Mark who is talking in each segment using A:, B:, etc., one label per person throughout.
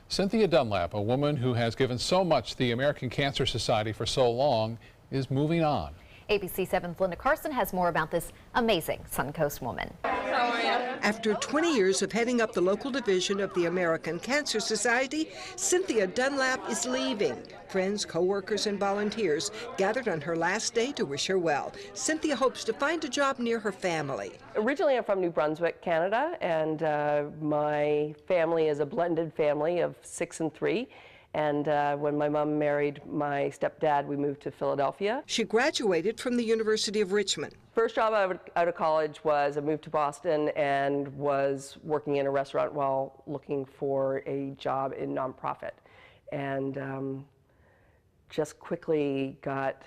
A: Cynthia Dunlap, a woman who has given so much to the American Cancer Society for so long, is moving on.
B: ABC 7's Linda Carson has more about this amazing Suncoast woman.
C: After 20 years of heading up the local division of the American Cancer Society, Cynthia Dunlap is leaving. Friends, co-workers, and volunteers gathered on her last day to wish her well. Cynthia hopes to find a job near her family.
D: Originally, I'm from New Brunswick, Canada, and my family is a blended family of 6 and 3. And when my mom married my stepdad, we moved to Philadelphia.
C: She graduated from the University of Richmond.
D: First job out of college was I moved to Boston and was working in a restaurant while looking for a job in nonprofit. And just quickly got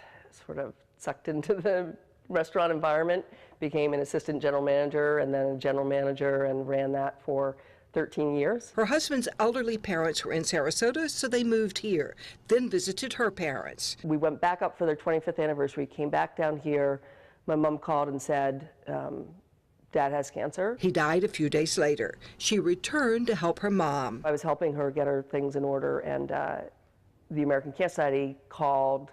D: sort of sucked into the restaurant environment, became an assistant general manager and then a general manager, and ran that for 13 years.
C: Her husband's elderly parents were in Sarasota, so they moved here, then visited her parents.
D: We went back up for their 25th anniversary, came back down here. My mom called and said, Dad has cancer.
C: He died a few days later. She returned to help her mom.
D: I was helping her get her things in order, and the American Cancer Society called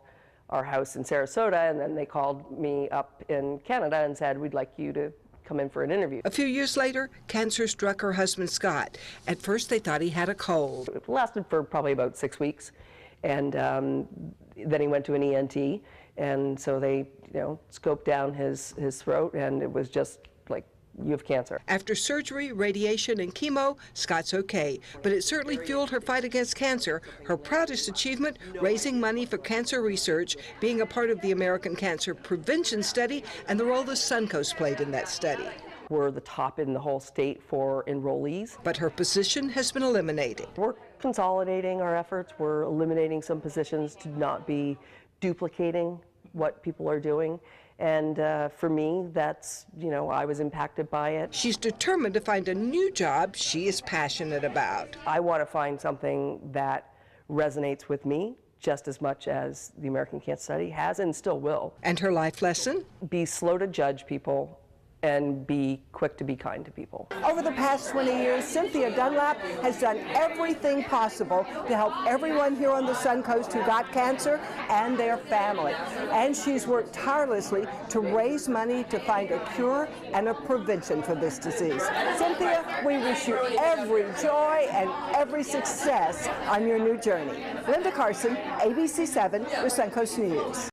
D: our house in Sarasota, and then they called me up in Canada and said, we'd like you to come in for an interview.
C: A few years later, cancer struck her husband, Scott. At first, they thought he had a cold.
D: It lasted for probably about 6 weeks, and then he went to an ENT, and so they, scoped down his throat, and it was just like, you have cancer.
C: After surgery, radiation, and chemo, Scott's okay, but it certainly fueled her fight against cancer. Her proudest achievement, raising money for cancer research, being a part of the American Cancer Prevention Study, and the role the Suncoast played in that study.
D: We're the top in the whole state for enrollees.
C: But her position has been eliminated.
D: We're consolidating our efforts. We're eliminating some positions to not be duplicating what people are doing. And for me, that's, I was impacted by it.
C: She's determined to find a new job she is passionate about.
D: I want to find something that resonates with me just as much as the American Cancer Society has and still will.
C: And her life lesson?
D: Be slow to judge people and be quick to be kind to people.
E: Over the past 20 years, Cynthia Dunlap has done everything possible to help everyone here on the Suncoast who got cancer and their family. And she's worked tirelessly to raise money to find a cure and a prevention for this disease. Cynthia, we wish you every joy and every success on your new journey. Linda Carson, ABC 7 with Suncoast News.